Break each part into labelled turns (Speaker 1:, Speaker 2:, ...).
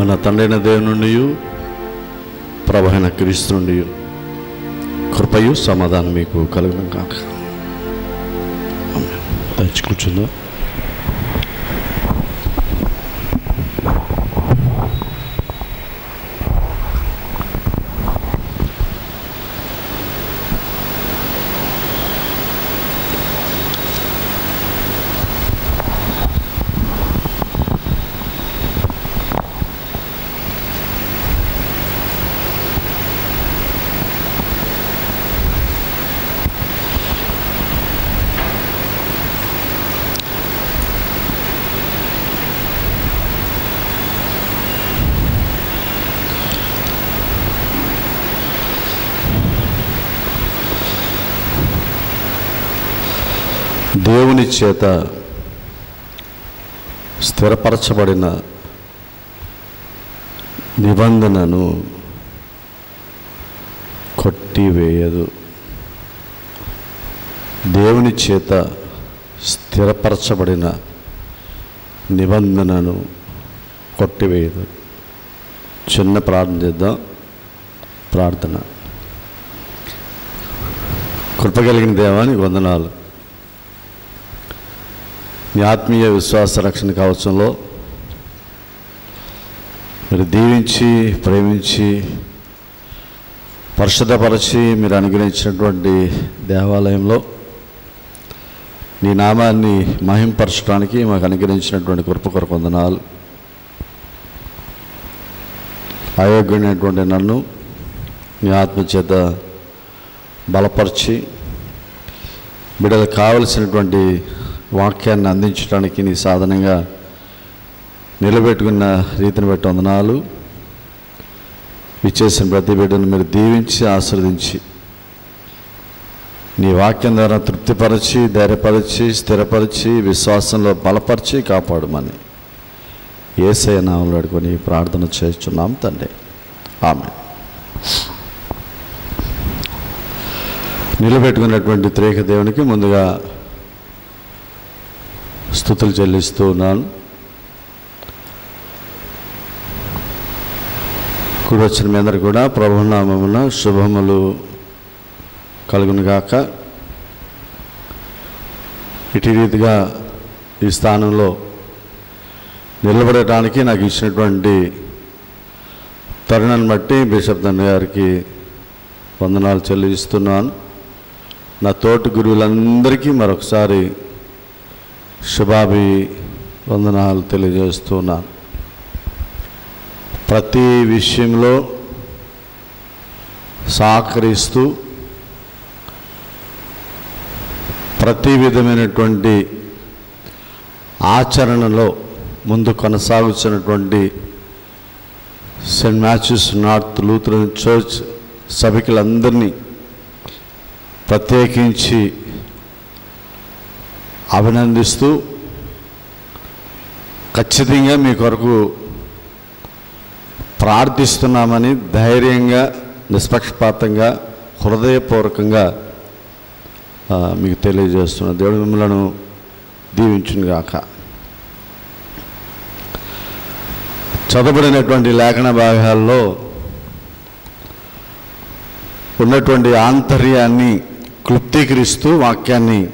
Speaker 1: మన తండ్రైన దేవుని నుండి ప్రభువైన క్రీస్తు నుండి కృపయు సమాధానం మీకు కలుగును గాక. దయచేసి కూర్చుందాం. దేవుని చేత స్థిరపరచబడిన నిబంధనను కొట్టివేయదు. దేవుని చేత స్థిరపరచబడిన నిబంధనను కొట్టివేయదు. చిన్న ప్రార్థన చేద్దాం. ప్రార్థన. కృప కలిగిన దేవానికి వందనాలు. మీ ఆత్మీయ విశ్వాస రక్షణ కవచంలో మీరు దీవించి ప్రేమించి పరిశుద్ధపరచి మీరు అనుగ్రహించినటువంటి దేవాలయంలో నీ నామాన్ని మహింపరచడానికి మాకు అనుగ్రహించినటువంటి కృప కొరకు వందనాలు. అయోగ్యమైనటువంటి నన్ను నీ ఆత్మచేత బలపరిచి బిడ్డలకు కావలసినటువంటి వాక్యాన్ని అందించడానికి నీ సాధనంగా నిలబెట్టుకున్న రీతిని బట్టి వందనాలు. విచ్చేసిన ప్రతి బిడ్డను మీరు దీవించి ఆశీర్వదించి నీ వాక్యం ద్వారా తృప్తిపరిచి ధైర్యపరిచి స్థిరపరిచి విశ్వాసంలో బలపరిచి కాపాడమని యేసయ్య నామములో అడుగుని ప్రార్థన చేస్తున్నాం తండ్రి. ఆమేన్. నిలబెట్టుకున్నటువంటి త్రేక దేవునికి ముందుగా స్తుతులు చెల్లిస్తూ ఉన్నాను. కూడి వచ్చిన మీ అందరూ కూడా ప్రభునామమున శుభములు కలుగునుగాక. ఇటు రీతిగా ఈ స్థానంలో నిలబడటానికి నాకు ఇచ్చినటువంటి తరుణాన్ని బట్టి బిషప్ తండ్రి గారికి వందనాలు చెల్లిస్తున్నాను. నా తోటి గురువులందరికీ మరొకసారి శుభాభి వందనాలు తెలియజేస్తున్నాను. ప్రతి విషయంలో సహకరిస్తూ ప్రతి విధమైనటువంటి ఆచరణలో ముందు కొనసాగుతున్నటువంటి Saint Matthew's North Lutheran church సభికులందరినీ ప్రత్యేకించి అభినందిస్తూ ఖచ్చితంగా మీ కొరకు ప్రార్థిస్తున్నామని ధైర్యంగా నిష్పక్షపాతంగా హృదయపూర్వకంగా మీకు తెలియజేస్తున్నాను. దేవుడు మిమ్మలను దీవించునుగాక. చదవబడినటువంటి లేఖన భాగాల్లో ఉన్నటువంటి ఆంతర్యాన్ని క్లుప్తీకరిస్తూ వాక్యాన్ని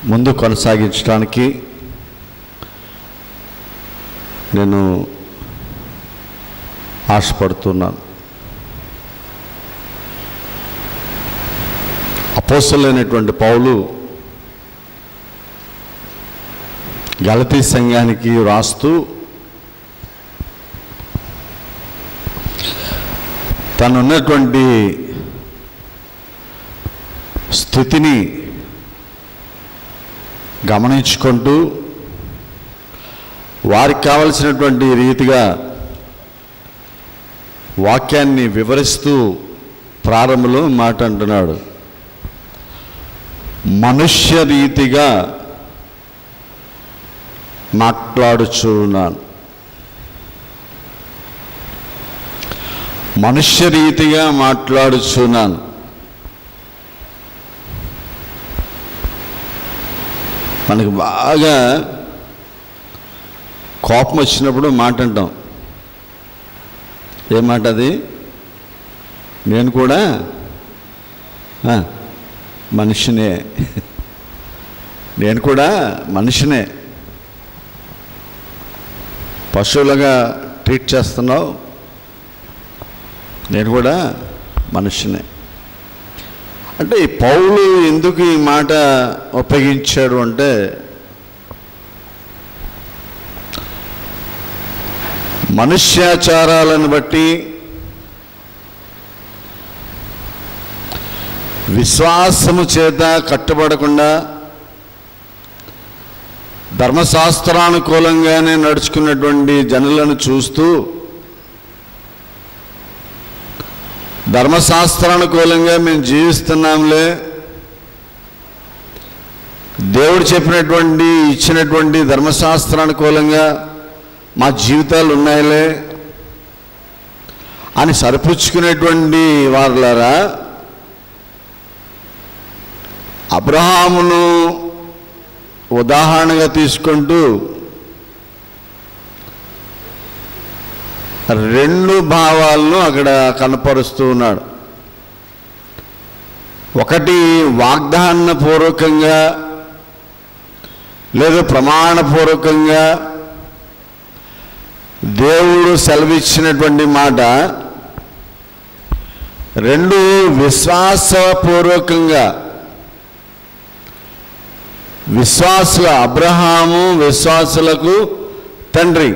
Speaker 1: ముందు కొనసాగించడానికి నేను ఆశపడుతున్నాను. అపోస్తలుడైనటువంటి పౌలు గలతీ సంఘానికి రాస్తూ తనున్నటువంటి స్థితిని గమనించుకుంటూ వారికి కావలసినటువంటి రీతిగా వాక్యాన్ని వివరిస్తూ ప్రారంభంలో మాట అంటున్నాడు. మనుష్య రీతిగా మాట్లాడుచున్నాను. మనుష్య రీతిగా మాట్లాడుచున్నాను. మనకు బాగా కోపం వచ్చినప్పుడు మాట అంటాం. ఏ మాట అది? నేను కూడా మనిషినే, నేను కూడా మనిషినే. పశువులుగా ట్రీట్ చేస్తున్నావు, నేను కూడా మనిషినే. అంటే ఈ పౌలు ఎందుకు ఈ మాట ఉపయోగించాడు అంటే, మనుష్యాచారాలను బట్టి విశ్వాసము చేత కట్టుబడకుండా ధర్మశాస్త్రానుకూలంగానే నడుచుకున్నటువంటి జనులను చూస్తూ, ధర్మశాస్త్రానుకూలంగా మేము జీవిస్తున్నాంలే, దేవుడు చెప్పినటువంటి ఇచ్చినటువంటి ధర్మశాస్త్రానుకూలంగా మా జీవితాలు ఉన్నాయిలే అని సరిపుచ్చుకునేటువంటి వారులారా, అబ్రహామును ఉదాహరణగా తీసుకుంటూ రెండు భావాలను అక్కడ కనపరుస్తూ ఉన్నాడు. ఒకటి వాగ్దానపూర్వకంగా లేదా ప్రమాణపూర్వకంగా దేవుడు సెలవిచ్చినటువంటి మాట, రెండు విశ్వాసపూర్వకంగా. విశ్వాసుల అబ్రహాము విశ్వాసులకు తండ్రి.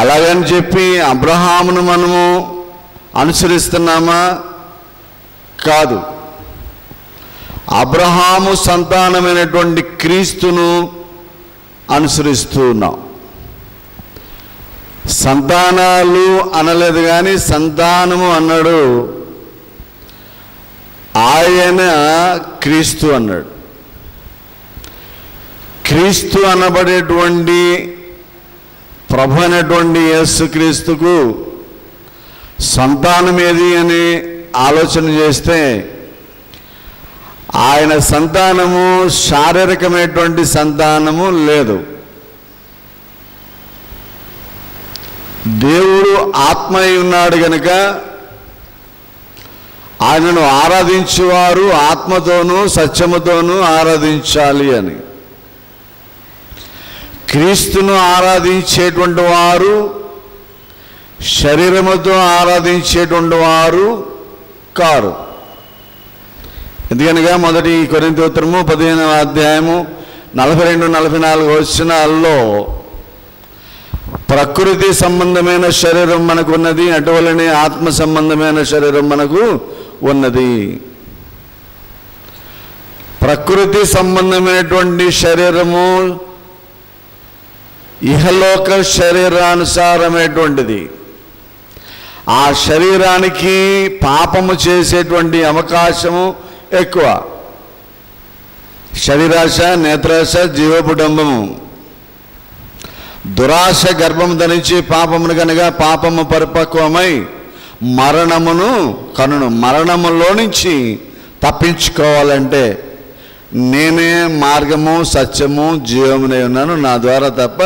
Speaker 1: అలాగని చెప్పి అబ్రహామును మనము అనుసరిస్తున్నామా? కాదు. అబ్రహాము సంతానమైనటువంటి క్రీస్తును అనుసరిస్తూ ఉన్నాం. సంతానాలు అనలేదు కానీ సంతానము అన్నాడు. ఆయన క్రీస్తు అన్నాడు. క్రీస్తు అనబడేటువంటి ప్రభు అయినటువంటి యేసుక్రీస్తుకు సంతానం ఏది అని ఆలోచన చేస్తే, ఆయన సంతానము శారీరకమైనటువంటి సంతానము లేదు. దేవుడు ఆత్మ అయి ఉన్నాడు గనుక ఆయనను ఆరాధించేవారు ఆత్మతోనూ సత్యముతోనూ ఆరాధించాలి అని. క్రీస్తును ఆరాధించేటువంటి వారు శరీరముతో ఆరాధించేటువంటి వారు కారు. ఎందుకనగా మొదటి కొరింథీ ఉత్తరము 15వ అధ్యాయము 42-44 వచనాల్లో ప్రకృతి సంబంధమైన శరీరం మనకు ఉన్నది, అటువలనే ఆత్మ సంబంధమైన శరీరం మనకు ఉన్నది. ప్రకృతి సంబంధమైనటువంటి శరీరము ఇహలోక శరీరానుసారమైనటువంటిది. ఆ శరీరానికి పాపము చేసేటువంటి అవకాశము ఎక్కువ. శరీరాశ, నేత్రాశ, జీవపుడంబము, దురాశ గర్భము ధరించి పాపమును కనుక పాపము పరిపక్వమై మరణమును కనును. మరణములో నుంచి తప్పించుకోవాలంటే నేనే మార్గము సత్యము జీవమునే ఉన్నాను, నా ద్వారా తప్ప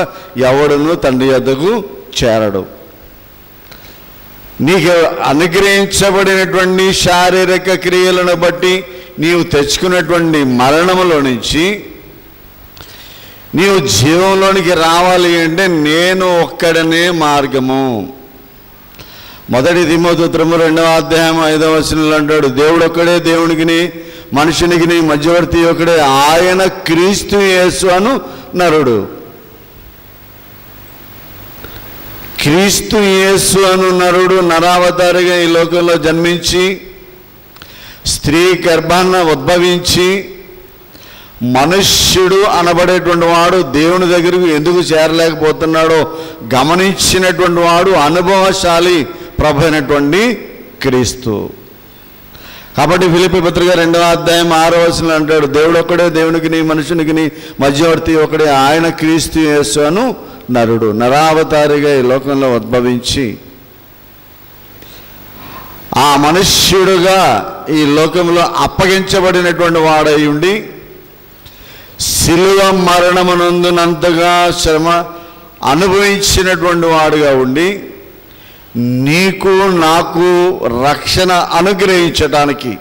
Speaker 1: ఎవడును తండ్రి యొద్దకు చేరడు. నీకు అనుగ్రహించబడినటువంటి శారీరక క్రియలను బట్టి నీవు తెచ్చుకున్నటువంటి మరణములో నుంచి నీవు జీవంలోనికి రావాలి అంటే నేను ఒక్కడనే మార్గము. మొదటి తిమోతి ఉత్తరము 2వ అధ్యాయం 5వ వచనంలో అంటాడు, దేవుడు ఒక్కడే, దేవునికి మనుషునికి మధ్యవర్తి ఒకడే, ఆయన క్రీస్తు యేసు అను నరుడు. క్రీస్తు యేసు అను నరుడు నరావతారిగా ఈ లోకంలో జన్మించి స్త్రీ గర్భాన ఉద్భవించి మనుష్యుడు అనబడేటువంటి వాడు దేవుని దగ్గరకు ఎందుకు చేరలేకపోతున్నాడో గమనించినటువంటి వాడు అనుభవశాలి ప్రభు అయినటువంటి క్రీస్తు. కాబట్టి ఫిలిప్పీ పత్రిక 2వ అధ్యాయం 6వ వచనంలో అంటాడు, దేవుడు ఒక్కడే, దేవునికి మనుషునికి మధ్యవర్తి ఒకడే, ఆయన క్రీస్తు యేసు అను నరుడు నరావతారిగా ఈ లోకంలో ఉద్భవించి ఆ మనుష్యుడుగా ఈ లోకంలో అప్పగించబడినటువంటి వాడై ఉండి శిలువ మరణమునందునంతగా శ్రమ అనుభవించినటువంటి వాడుగా ఉండి నీకు నాకు రక్షణ అనుగ్రహించటానికి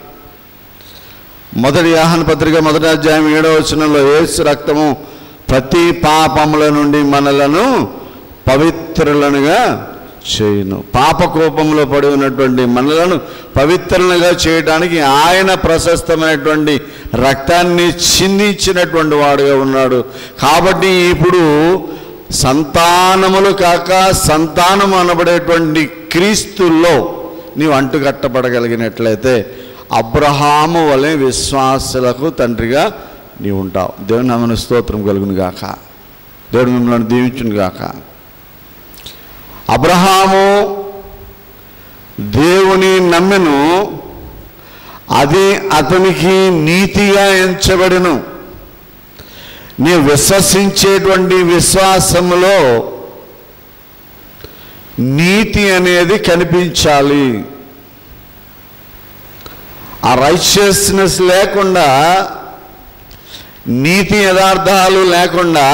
Speaker 1: 1 యోహాను పత్రిక 1వ అధ్యాయం 7వ వచనంలో యేసు రక్తము ప్రతి పాపముల నుండి మనలను పవిత్రులనుగా చేయును. పాపకోపంలో పడి ఉన్నటువంటి మనలను పవిత్రులుగా చేయడానికి ఆయన ప్రశస్తమైనటువంటి రక్తాన్ని చిందించినటువంటి వాడుగా ఉన్నాడు. కాబట్టి ఇప్పుడు సంతానములు కాక సంతానము అనబడేటువంటి క్రీస్తుల్లో నీవు అంటుకట్టబడగలిగినట్లయితే అబ్రహాము వలె విశ్వాసులకు తండ్రిగా నీవు ఉంటావు. దేవుని నామమున స్తోత్రం కలుగును గాక. దేవుడు మిమ్మల్ని దీవించును గాక. అబ్రహాము దేవుని నమ్మెను, అది అతనికి నీతిగా ఎంచబడెను. నీ విశ్వసించేటువంటి విశ్వాసములో నీతి అనేది కనిపించాలి. ఆ రైచియస్నెస్ లేకుండా, నీతి యథార్థాలు లేకుండా,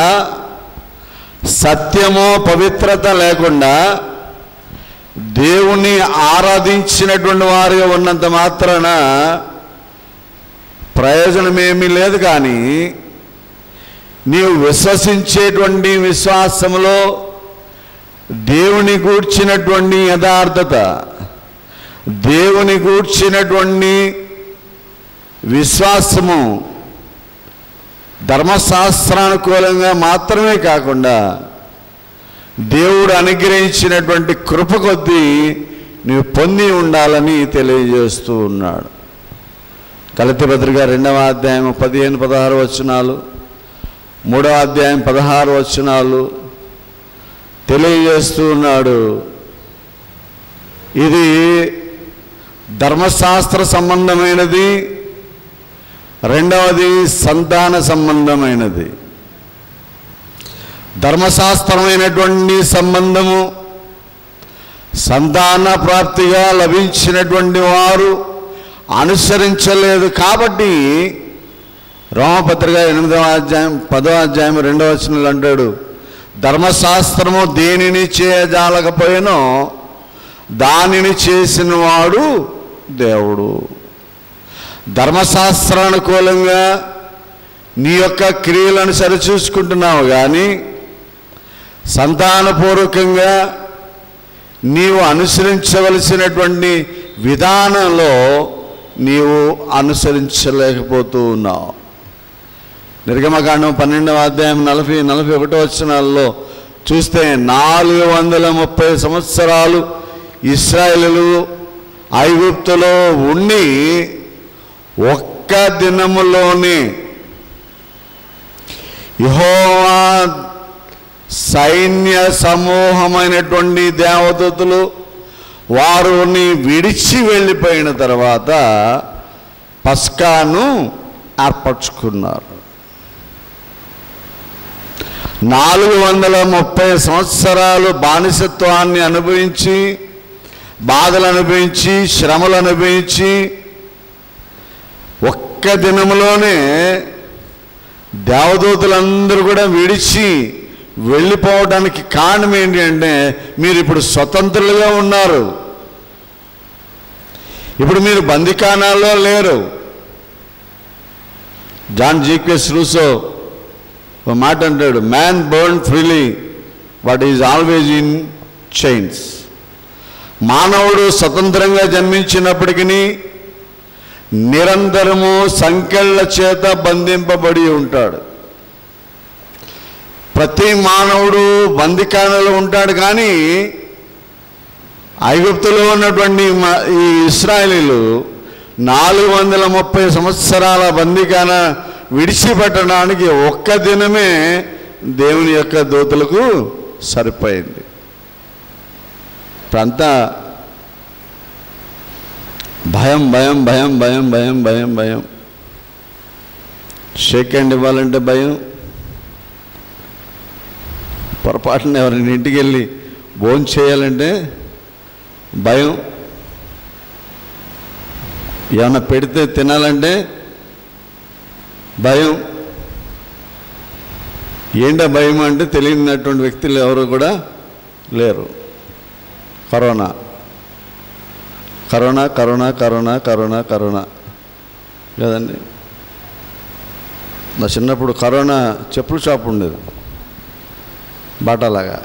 Speaker 1: సత్యము పవిత్రత లేకుండా దేవుణ్ణి ఆరాధించినటువంటి వారుగా ఉన్నంత మాత్రాన ప్రయోజనమేమీ లేదు. కానీ నీవు విశ్వసించేటువంటి విశ్వాసములో దేవుని గూర్చినటువంటి యథార్థత, దేవుని గూర్చినటువంటి విశ్వాసము ధర్మశాస్త్రానుకూలంగా మాత్రమే కాకుండా దేవుడు అనుగ్రహించినటువంటి కృప కొద్దీ నీవు పొంది ఉండాలని తెలియజేస్తూ ఉన్నాడు. గలతీ పత్రిక 2వ అధ్యాయం 15-16 వచనాలు, 3వ అధ్యాయం 16 వచనాలు తెలియజేస్తూ ఉన్నాడు. ఇది ధర్మశాస్త్ర సంబంధమైనది, రెండవది సంతాన సంబంధమైనది. ధర్మశాస్త్రమైనటువంటి సంబంధము సంతాన ప్రాప్తిగా లభించినటువంటి వారు అనుసరించలేదు. కాబట్టి రోమపత్రిక 8వ అధ్యాయం 10వ అధ్యాయం 2వ వచనంలో అంటాడు, ధర్మశాస్త్రము దేనిని చేయజాలకపోయినో దానిని చేసిన వాడు దేవుడు. ధర్మశాస్త్రానుకూలంగా నీ యొక్క క్రియలను సరిచూసుకుంటున్నావు, కానీ సంతానపూర్వకంగా నీవు అనుసరించవలసినటువంటి విధానంలో నీవు అనుసరించలేకపోతూ ఉన్నావు. నిర్గమకాండం 12వ అధ్యాయం 40-41 వచనాల్లో చూస్తే 430 సంవత్సరాలు ఇశ్రాయేలీయులు ఐగుప్తులో ఉండి ఒక్క దినములోనే యెహోవా సైన్య సమూహమైనటువంటి దేవదూతలు వారిని విడిచి వెళ్ళిపోయిన తర్వాత పస్కాను ఏర్పరచుకున్నారు. 430 సంవత్సరాలు బానిసత్వాన్ని అనుభవించి, బాధలు అనుభవించి, శ్రమలు అనుభవించి ఒక్క దినములోనే దేవదూతలందరూ కూడా విడిచి వెళ్ళిపోవడానికి కారణం ఏంటి అంటే, మీరు ఇప్పుడు స్వతంత్రులుగా ఉన్నారు. ఇప్పుడు మీరు బందికానాల్లో లేరు. జాన్ జీక్వెస్ రూసో ఒక మాట అంటాడు, man burn freely but is always in chains. మానవుడు స్వతంత్రంగా జన్మించినప్పటికీ నిరంతరము సంకెళ్ళ చేత బంధింపబడి ఉంటాడు. ప్రతి మానవుడు బందికానలో ఉంటాడు. కానీ ఐగుప్తులో ఉన్నటువంటి ఈ ఇశ్రాయేలీయులు 430 సంవత్సరాల బందికాన విడిచిపెట్టడానికి ఒక్క దినమే దేవుని యొక్క దూతలకు సరిపోయింది. ఇప్పుడంతా భయం భయం భయం భయం భయం భయం భయం. షేక్ హ్యాండ్ ఇవ్వాలంటే భయం, పొరపాటున ఎవరైనా ఇంటికి వెళ్ళి భోజనం చేయాలంటే భయం, ఏమన్నా పెడితే తినాలంటే భయం. ఏంటో భయం అంటే తెలియనటువంటి వ్యక్తులు ఎవరు కూడా లేరు. Corona corona corona corona corona corona కదండి. నా చిన్నప్పుడు కరోనా చెప్పుల షాప్ ఉండేది బాటాలాగా.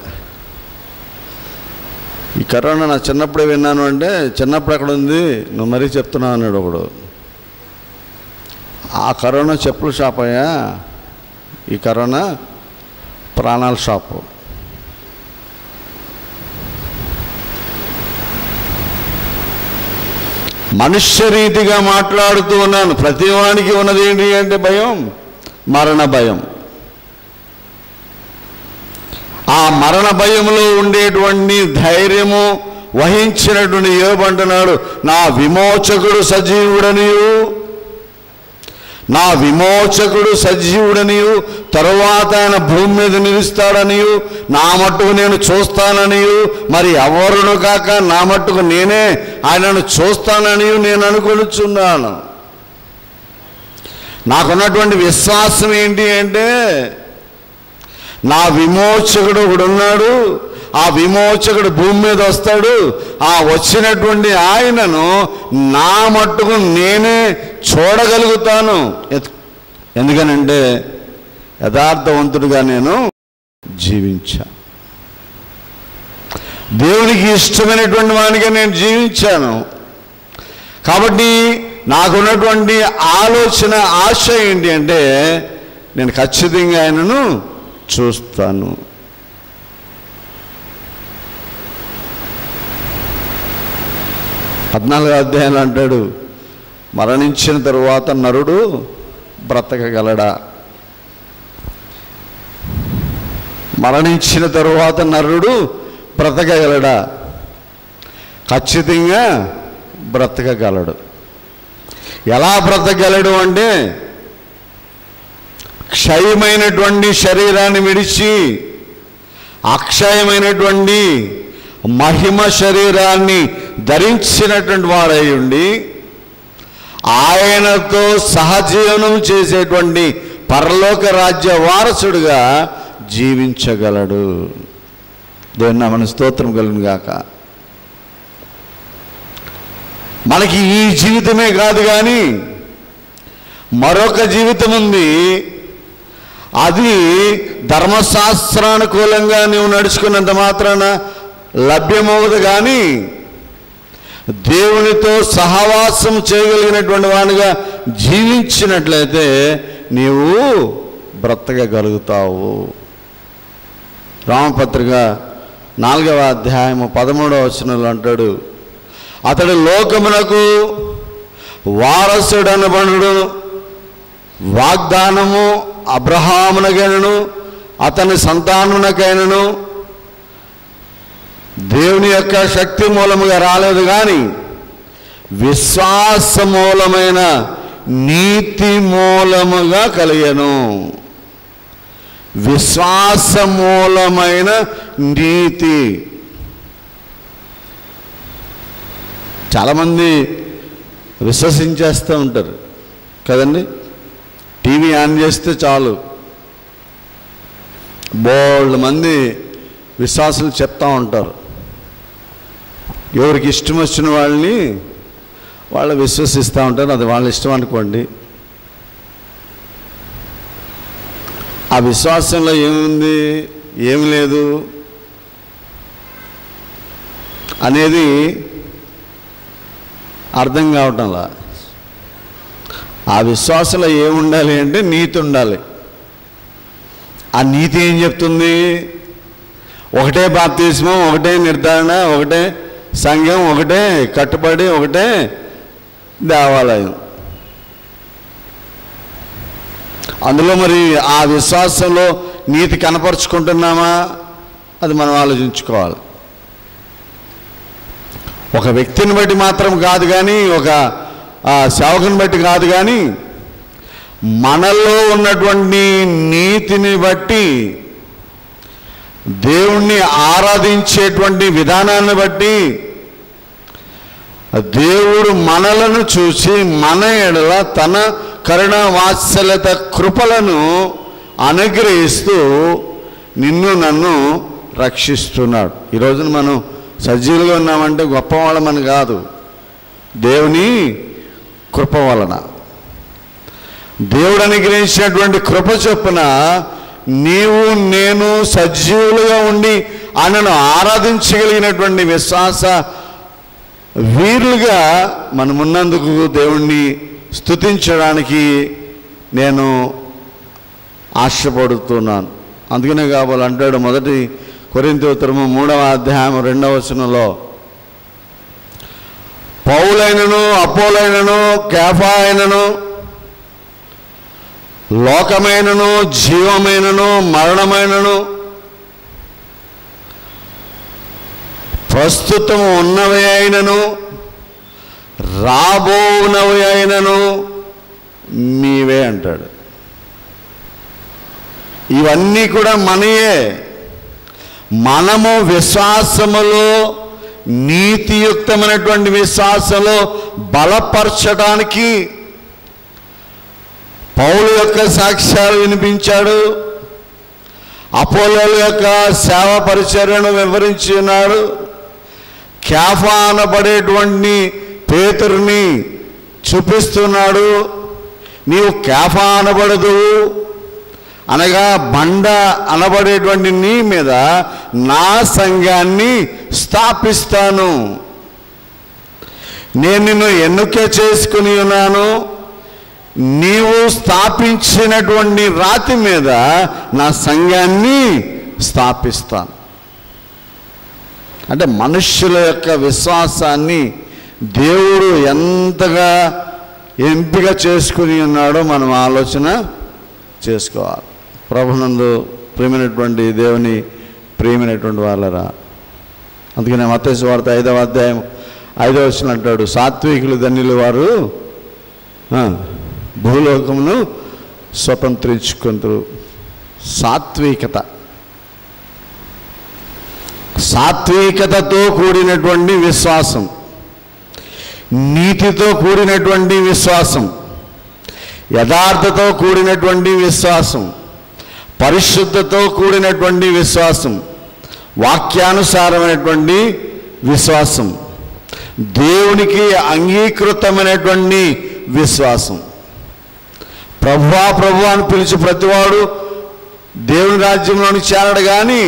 Speaker 1: ఈ కరోనా నా చిన్నప్పుడే విన్నాను అంటే, చిన్నప్పుడు ఎక్కడ ఉంది నువ్వు మరీ చెప్తున్నావు అన్నాడు ఒకడు. ఆ కరోనా చెప్పుల షాప్ అయ్యా, ఈ కరోనా ప్రాణాల షాపు. మనుష్య రీతిగా మాట్లాడుతూ ఉన్నాను. ప్రతివానికి ఉన్నది ఏంటి అంటే భయం, మరణ భయం. ఆ మరణ భయంలో ఉండేటువంటి ధైర్యము వహించినటువంటి యోబు అంటున్నాడు, నా విమోచకుడు సజీవుడనియు, నా విమోచకుడు సజీవుడనియు, తరువాత ఆయన భూమి మీద నిలుస్తాడనియు, నా మట్టుకు నేను చూస్తాననియు, మరి ఎవరును కాక నా మట్టుకు నేనే ఆయనను చూస్తాననియు నేను అనుకొనుచున్నాను. నాకున్నటువంటి విశ్వాసం ఏంటి అంటే, నా విమోచకుడు ఒకడున్నాడు, ఆ విమోచకుడు భూమి మీద వస్తాడు, ఆ వచ్చినటువంటి ఆయనను నా మట్టుకు నేనే చూడగలుగుతాను. ఎందుకనంటే యథార్థవంతుడిగా నేను జీవించా, దేవునికి ఇష్టమైనటువంటి వాడిగా నేను జీవించాను. కాబట్టి నాకున్నటువంటి ఆలోచన, ఆశ ఏంటి అంటే, నేను ఖచ్చితంగా ఆయనను చూస్తాను. పద్నాలుగో అధ్యాయంలో అంటాడు, మరణించిన తరువాత నరుడు బ్రతకగలడా? మరణించిన తరువాత నరుడు బ్రతకగలడా? ఖచ్చితంగా బ్రతకగలడు. ఎలా బ్రతకగలడు అంటే, క్షయమైనటువంటి శరీరాన్ని విడిచి అక్షయమైనటువంటి మహిమ శరీరాన్ని ధరించినటువంటి వాడై ఉండి ఆయనతో సహజీవనం చేసేటువంటి పరలోక రాజ్య వారసుడుగా జీవించగలడు. దేవుని నామమున స్తోత్రం కలుగును గాక. మనకి ఈ జీవితమే కాదు కానీ మరొక జీవితం ఉంది. అది ధర్మశాస్త్రానుకూలంగా నీవు నడుచుకున్నంత మాత్రాన లభ్యమవుదు. కానీ దేవునితో సహవాసం చేయగలిగినటువంటి వాడిగా జీవించినట్లయితే నీవు బ్రతకగలుగుతావు. రామపత్రిక 4వ అధ్యాయము 13వ వచనంలో అంటాడు, అతడు లోకమునకు వారసుడనబడును, వాగ్దానము అబ్రహామునకైనను అతని సంతానమునకైనను దేవుని యొక్క శక్తి మూలముగా రాలేదు, కానీ విశ్వాస మూలమైన నీతి మూలముగా కలిగెను. విశ్వాస మూలమైన నీతి. చాలామంది విశ్వసించేస్తూ ఉంటారు కదండి. టీవీ ఆన్ చేస్తే చాలు బోల్డ్ మంది విశ్వాసులు చెప్తూ ఉంటారు. ఎవరికి ఇష్టం వచ్చిన వాళ్ళని వాళ్ళు విశ్వసిస్తూ ఉంటారు. అది వాళ్ళ ఇష్టం అనుకోండి. ఆ విశ్వాసంలో ఏముంది, ఏమి లేదు అనేది అర్థం కావటంలా. ఆ విశ్వాసంలో ఏముండాలి అంటే నీతి ఉండాలి. ఆ నీతి ఏం చెప్తుంది? ఒకటే బాప్తిస్మం, ఒకటే నిర్ధారణ, ఒకటే సంఘం, ఒకటే కట్టుబడి, ఒకటే దేవాలయం. అందులో మరి ఆ విశ్వాసంలో నీతి కనపరుచుకుంటున్నామా? అది మనం ఆలోచించుకోవాలి. ఒక వ్యక్తిని బట్టి మాత్రం కాదు, కానీ ఒక సేవకుని బట్టి కాదు, కానీ మనలో ఉన్నటువంటి నీతిని బట్టి, దేవుణ్ణి ఆరాధించేటువంటి విధానాన్ని బట్టి దేవుడు మనలను చూసి మన ఎడల తన కరుణ వాత్సల్యత కృపలను అనుగ్రహిస్తూ నిన్ను నన్ను రక్షిస్తున్నాడు. ఈ రోజున మనం సజీవులుగా ఉన్నామంటే గొప్పవాళ్ళమని కాదు, దేవుని కృప వలన, దేవుడు అనుగ్రహించినటువంటి కృప చొప్పున నీవు నేను సజీవులుగా ఉండి ఆయనను ఆరాధించగలిగినటువంటి విశ్వాస వీరులుగా మనమున్నందుకు దేవుణ్ణి స్తుతించడానికి నేను ఆశపడుతున్నాను. అందుకనే కావాలంటాడు మొదటి కొరింథీ ఉత్తరము 3వ అధ్యాయం 2వ వచనంలో, పౌలైనను అపోలైనను కేఫా అయినను లోకమైనను జీవమైనను మరణమైనను ప్రస్తుతం ఉన్నవి అయినను రాబోనవి అయినను మీవే అంటాడు. ఇవన్నీ కూడా మనయే. మనము విశ్వాసములో, నీతియుక్తమైనటువంటి విశ్వాసంలో బలపరచడానికి పౌలు యొక్క సాక్ష్యాలు వినిపించాడు, అపోలోల యొక్క సేవ పరిచర్యను వివరించి ఉన్నాడు, కేఫా అనబడేటువంటి పేతురుని చూపిస్తున్నాడు. నీవు కేఫా అనబడదు, అనగా బండ అనబడేటువంటి నీ మీద నా సంఘాన్ని స్థాపిస్తాను, నేను నిన్ను ఎన్నిక చేసుకుని ఉన్నాను, నీవు స్థాపించినటువంటి రాతి మీద నా సంఘాన్ని స్థాపిస్తాను. అంటే మనుష్యుల యొక్క విశ్వాసాన్ని దేవుడు ఎంతగా ఎంపిక చేసుకుని ఉన్నాడో మనం ఆలోచన చేసుకోవాలి. ప్రభునందు ప్రియమైనటువంటి దేవుని ప్రియమైనటువంటి వాళ్ళరా, అందుకనే మత్తయి సువార్త 5వ అధ్యాయం 5వ వచనం అంటాడు, సాత్వికులు ధన్యులు వారు భూలోకమును స్వతంత్రించుకుంటారు. సాత్వికతతో కూడినటువంటి విశ్వాసం, నీతితో కూడినటువంటి విశ్వాసం, యథార్థతో కూడినటువంటి విశ్వాసం, పరిశుద్ధతో కూడినటువంటి విశ్వాసం, వాక్యానుసారమైనటువంటి విశ్వాసం, దేవునికి అంగీకృతమైనటువంటి విశ్వాసం. ప్రభువా ప్రభువా అని పిలిచి ప్రతివాడు దేవుని రాజ్యంలోని చేరడు, కానీ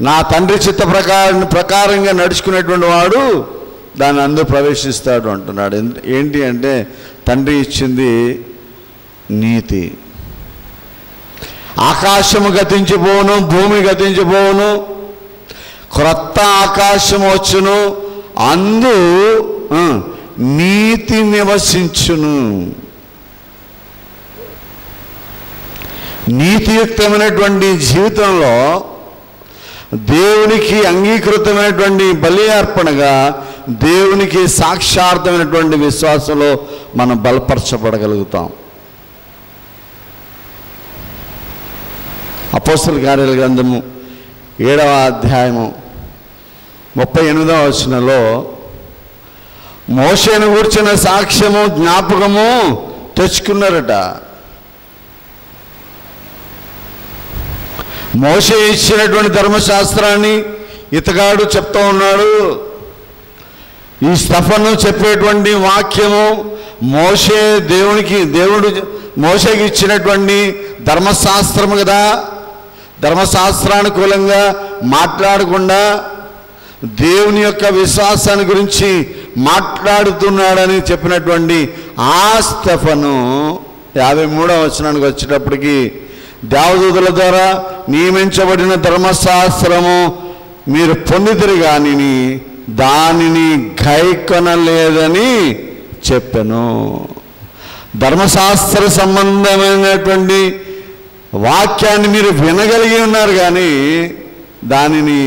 Speaker 1: నా తండ్రి చిత్త ప్రకారంగా నడుచుకునేటువంటి వాడు దాన్ని అందరూ ప్రవేశిస్తాడు అంటున్నాడు. ఏంటి అంటే తండ్రి ఇచ్చింది నీతి. ఆకాశము గతించిపోవును, భూమి గతించిపోవును, క్రొత్త ఆకాశం వచ్చును, అందు నీతి నివసించును. నీతియుక్తమైనటువంటి జీవితంలో దేవునికి అంగీకృతమైనటువంటి బలి అర్పణగా దేవునికి సాక్షార్థమైనటువంటి విశ్వాసంలో మనం బలపరచబడగలుగుతాం. అపోస్తలుల కార్యాల గ్రంథము 7వ అధ్యాయము 38వ వచనంలో మోషేను గూర్చిన సాక్ష్యము జ్ఞాపకము తెచ్చుకున్నారట. మోషే ఇచ్చినటువంటి ధర్మశాస్త్రాన్ని ఇతగాడు చెప్తూ ఉన్నాడు. ఈ స్టెఫను చెప్పేటువంటి వాక్యము దేవుడు మోషేకి ఇచ్చినటువంటి ధర్మశాస్త్రము కదా. ధర్మశాస్త్రానుకూలంగా మాట్లాడకుండా దేవుని యొక్క విశ్వాసాన్ని గురించి మాట్లాడుతున్నాడని చెప్పినటువంటి ఆ స్టెఫను 53వ వచనానికి వచ్చేటప్పటికి, దేవదూతల ద్వారా నియమించబడిన ధర్మశాస్త్రము మీరు పొందితిరి గాని దానిని గైకొనలేదని చెప్పెను. ధర్మశాస్త్ర సంబంధమైనటువంటి వాక్యాన్ని మీరు వినగలిగి ఉన్నారు, కానీ దానిని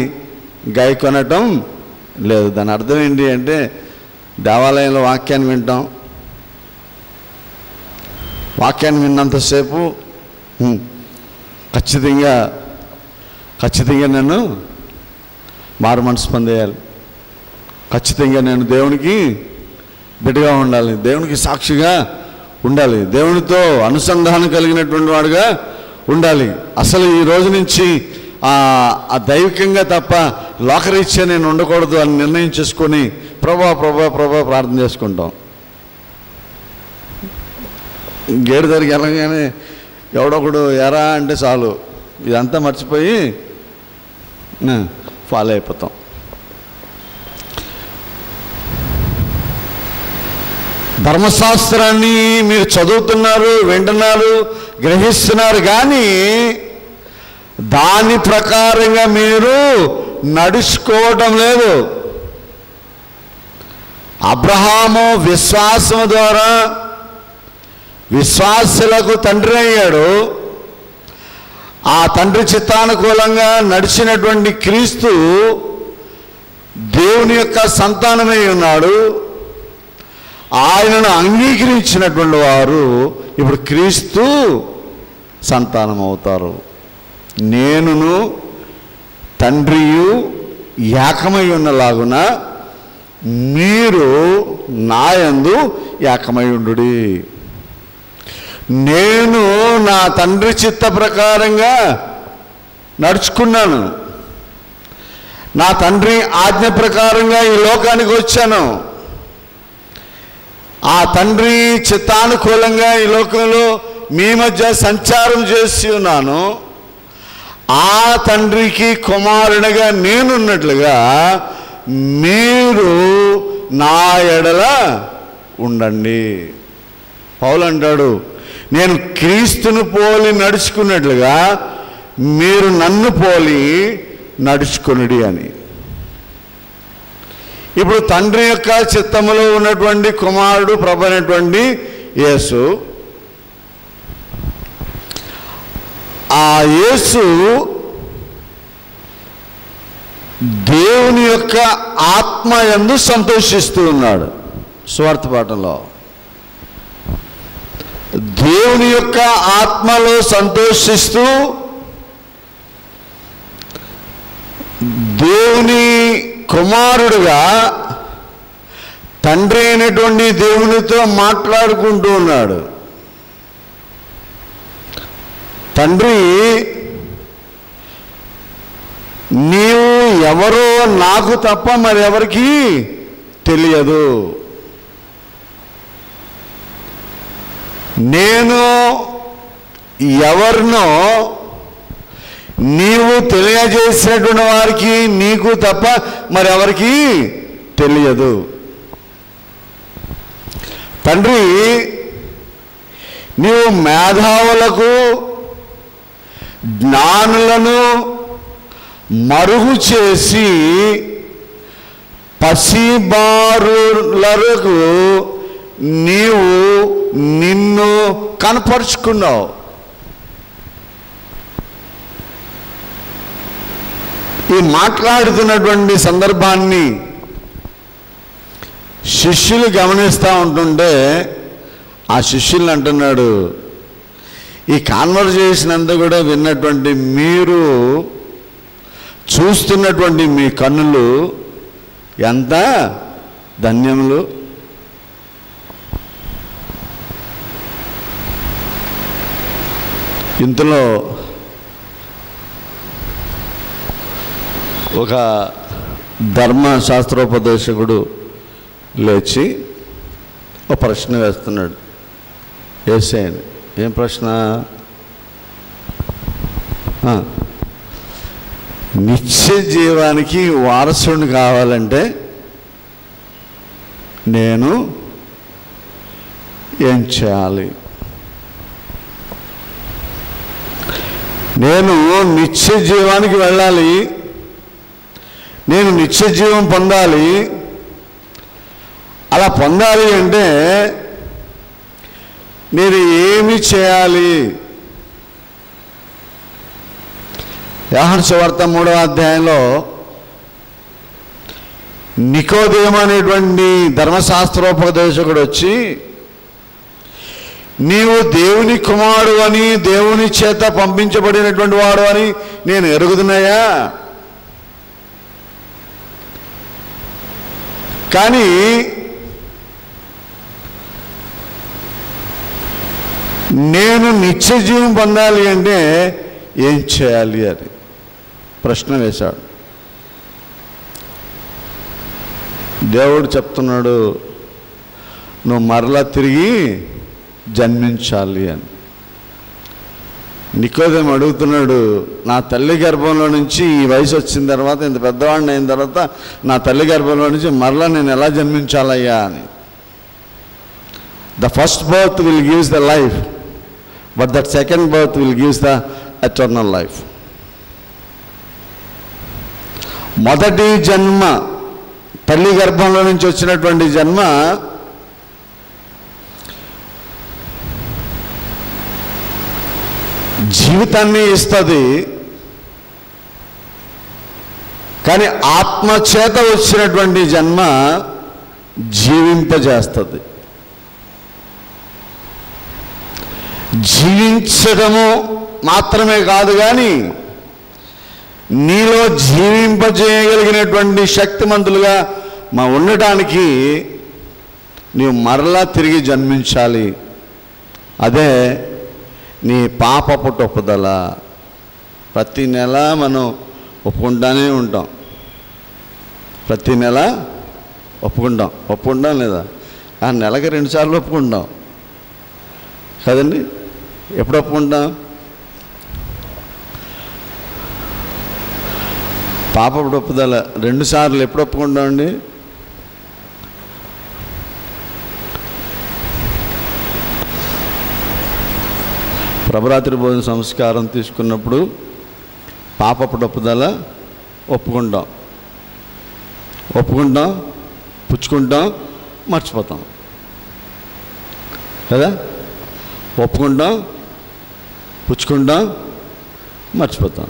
Speaker 1: గైకొనటం లేదు. దాని అర్థం ఏంటి అంటే, దేవాలయంలో వాక్యాన్ని వింటాం, వాక్యాన్ని విన్నంతసేపు ఖచ్చితంగా నేను మారు మనసు పొందేయాలి, ఖచ్చితంగా నేను దేవునికి బిడ్డగా ఉండాలి, దేవునికి సాక్షిగా ఉండాలి, దేవునితో అనుసంధానం కలిగినటువంటి వాడుగా ఉండాలి. అసలు ఈ రోజు నుంచి ఆ దైవికంగా తప్ప లోకరీత్యా నేను ఉండకూడదు అని నిర్ణయం చేసుకొని ప్రభా ప్రార్థన చేసుకుంటాం. గేటు దగ్గరికి వెళ్ళగానే ఎవడొకడు ఎరా అంటే చాలు ఇదంతా మర్చిపోయి ఫాలో అయిపోతాం. ధర్మశాస్త్రాన్ని మీరు చదువుతున్నారు, వింటున్నారు, గ్రహిస్తున్నారు, కానీ దాని ప్రకారంగా మీరు నడుచుకోవటం లేదు. అబ్రహాము విశ్వాసం ద్వారా విశ్వాసులకు తండ్రి అయ్యాడు. ఆ తండ్రి చిత్తానుకూలంగా నడిచినటువంటి క్రీస్తు దేవుని యొక్క సంతానమై ఉన్నాడు. ఆయనను అంగీకరించినటువంటి వారు ఇప్పుడు క్రీస్తు సంతానం అవుతారు. నేనును తండ్రియు ఏకమై ఉన్నలాగున మీరు నాయందు ఏకమై ఉండుడి. నేను నా తండ్రి చిత్త ప్రకారంగా నడుచుకున్నాను. నా తండ్రి ఆజ్ఞ ప్రకారంగా ఈ లోకానికి వచ్చాను. ఆ తండ్రి చిత్తానుకూలంగా ఈ లోకంలో మీ మధ్య సంచారం చేసి ఉన్నాను. ఆ తండ్రికి కుమారునిగా నేనున్నట్లుగా మీరు నా ఎడల ఉండండి. పౌలు అంటాడు, నేను క్రీస్తును పోలి నడుచుకున్నట్లుగా మీరు నన్ను పోలి నడుచుకునుడి అని. ఇప్పుడు తండ్రి యొక్క చిత్తములో ఉన్నటువంటి కుమారుడు ప్రభు అయినటువంటి యేసు, ఆ యేసు దేవుని యొక్క ఆత్మ యందు సంతోషిస్తూ ఉన్నాడు. సువార్త పాఠంలో దేవుని యొక్క ఆత్మలో సంతోషిస్తూ దేవుని కుమారుడుగా తండ్రి అయినటువంటి దేవునితో మాట్లాడుకుంటూ ఉన్నాడు. తండ్రి, నీవు ఎవరో నాకు తప్ప మరెవరికి తెలియదు. నేను ఎవరినో నీవు తెలియజేసినటువంటి వారికి నీకు తప్ప మరెవరికి తెలియదు. తండ్రి, నీవు మేధావులకు జ్ఞానులను మరుగు చేసి పసిబారులకు నీవు నిన్ను కనపరుచుకున్నావు. ఈ మాట్లాడుతున్నటువంటి సందర్భాన్ని శిష్యులు గమనిస్తూ ఉంటుంటే ఆ శిష్యుల్ని అంటున్నాడు, ఈ కాన్వర్జేషన్ అంతా కూడా విన్నటువంటి మీరు, చూస్తున్నటువంటి మీ కన్నులు ఎంత ధన్యములు. ఇంతలో ఒక ధర్మశాస్త్రోపదేశకుడు లేచి ఒక ప్రశ్న వేస్తున్నాడు యేసయ్యని. ఏం ప్రశ్న? నిత్య జీవానికి వారసుడిని కావాలంటే నేను ఏం చేయాలి? నేను నిత్య జీవానికి వెళ్ళాలి, నేను నిత్య జీవం పొందాలి. అలా పొందాలి అంటే నేను ఏమి చేయాలి? యోహాను సువార్త 3వ అధ్యాయంలో నికోదేము అనేటువంటి ధర్మశాస్త్రోపదేశకుడు వచ్చి, నీవు దేవుని కుమారుడు అని, దేవుని చేత పంపించబడినటువంటి వాడు అని నేను ఎరుగుదునయ్యా, కానీ నేను నిత్య జీవం పొందాలి అంటే ఏం చేయాలి అని ప్రశ్న వేశాడు. దేవుడు చెప్తున్నాడు, నువ్వు మరలా తిరిగి జన్మించాలి అని. నికోదేము అడుగుతున్నాడు, నా తల్లి గర్భంలో నుంచి ఈ వయసు వచ్చిన తర్వాత, ఇంత పెద్దవాడిని అయిన తర్వాత నా తల్లి గర్భంలో నుంచి మరలా నేను ఎలా జన్మించాలయ్యా అని. The first birth will gives the life, but that second birth will gives the eternal life. మొదటి జన్మ, తల్లి గర్భంలో నుంచి వచ్చినటువంటి జన్మ జీవితాన్ని ఇస్తుంది, కానీ ఆత్మచేత వచ్చినటువంటి జన్మ జీవింపజేస్తుంది. జీవించడము మాత్రమే కాదు, కానీ నీలో జీవింపజేయగలిగినటువంటి శక్తిమంతులుగా ఉండటానికి నీవు మరలా తిరిగి జన్మించాలి. అదే నీ పాపపు ఒప్పుదల. ప్రతి నెల మనం ఒప్పుకుంటానే ఉంటాం, ప్రతి నెల ఒప్పుకుంటాం లేదా? ఆ నెలకి 2 సార్లు ఒప్పుకుంటాం కదండి. ఎప్పుడు ఒప్పుకుంటాం? పాపపు ఒప్పుదల 2 సార్లు ఎప్పుడు ఒప్పుకుంటామండి? ప్రభరాత్రి భోజన సంస్కారం తీసుకున్నప్పుడు పాపపు ఒప్పుదల ఒప్పుకుంటాం, పుచ్చుకుంటాం, మర్చిపోతాం కదా. ఒప్పుకుంటాం, పుచ్చుకుంటాం, మర్చిపోతాం.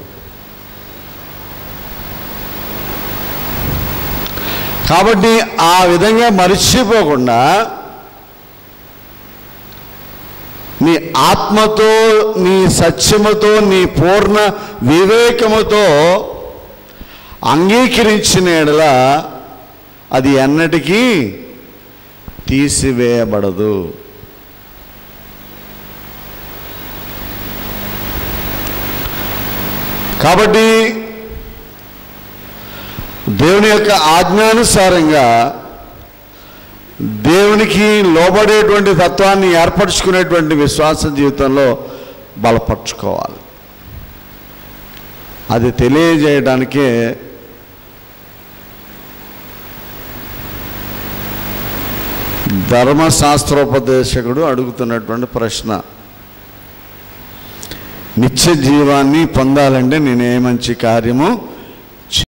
Speaker 1: కాబట్టి ఆ విధంగా మర్చిపోకుండా నీ ఆత్మతో, నీ సత్యముతో, నీ పూర్ణ వివేకముతో అంగీకరించిన యెడల అది ఎన్నటికీ తీసివేయబడదు. కాబట్టి దేవుని యొక్క ఆజ్ఞానుసారంగా దేవునికి లోబడేటువంటి తత్వాన్ని ఏర్పరచుకునేటువంటి విశ్వాస జీవితంలో బలపరుచుకోవాలి. అది తెలియజేయడానికే ధర్మశాస్త్రోపదేశకుడు అడుగుతున్నటువంటి ప్రశ్న, నిత్య జీవాన్ని పొందాలంటే నేనే మంచి కార్యము చేయాలి?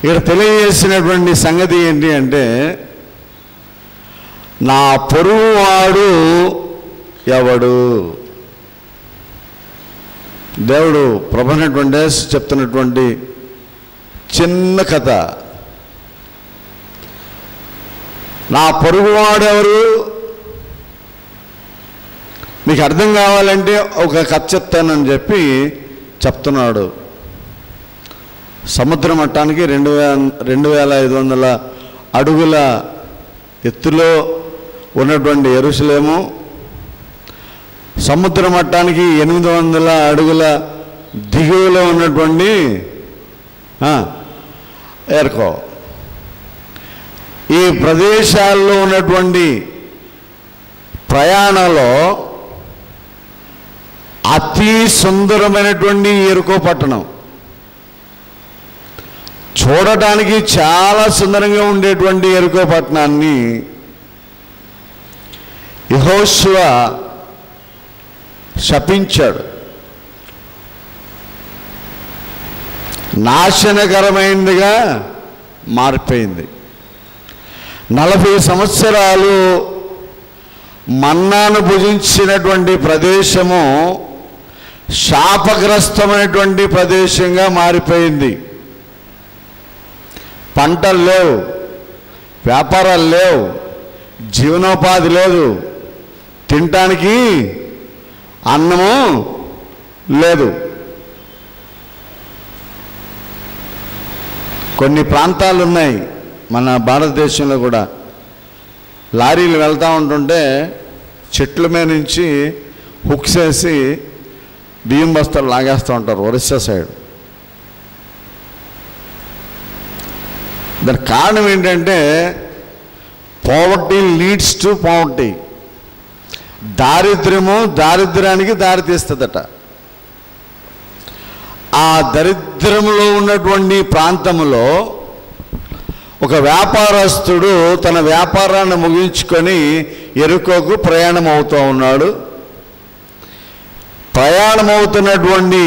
Speaker 1: ఇక్కడ తెలియజేసినటువంటి సంగతి ఏంటి అంటే, నా పొరుగువాడు ఎవడు? దేవుడు ప్రభునటువంటి చెప్తున్నటువంటి చిన్న కథ. నా పొరుగువాడు ఎవరు? మీకు అర్థం కావాలంటే ఒక కథ చెప్తానని చెప్పి చెప్తున్నాడు. సముద్ర మట్టానికి 2500 అడుగుల ఎత్తులో ఉన్నటువంటి యెరూషలేము, సముద్ర మట్టానికి 800 అడుగుల దిగువలో ఉన్నటువంటి ఎర్కో. ఈ ప్రదేశాల్లో ఉన్నటువంటి ప్రయాణంలో అతి సుందరమైనటువంటి ఎరుకో పట్టణం, చూడటానికి చాలా సుందరంగా ఉండేటువంటి ఎరుకో పట్టణాన్ని యెహోషువ శపించాడు. నాశనకరమైనదిగా మారిపోయింది. 40 సంవత్సరాలు మన్నాను భుజించినటువంటి ప్రదేశము శాపగ్రస్తమైనటువంటి ప్రదేశంగా మారిపోయింది. పంటలు లేవు, వ్యాపారాలు లేవు, జీవనోపాధి లేదు, తినటానికి అన్నము లేదు. కొన్ని ప్రాంతాలు ఉన్నాయి మన భారతదేశంలో కూడా, లారీలు వెళ్తూ ఉంటుంటే చెట్ల మీద నుంచి హుక్స్ వేసి బియ్యం బస్తాలు లాగేస్తూ ఉంటారు ఒరిస్సా సైడ్. దానికి కారణం ఏంటంటే పావర్టీ లీడ్స్ టు పావర్టీ. దారిద్ర్యానికి దారి తీస్తుందట. ఆ దరిద్రంలో ఉన్నటువంటి ప్రాంతంలో ఒక వ్యాపారస్తుడు తన వ్యాపారాన్ని ముగించుకొని ఎరుకోకు ప్రయాణం అవుతూ ఉన్నాడు. ప్రయాణం అవుతున్నటువంటి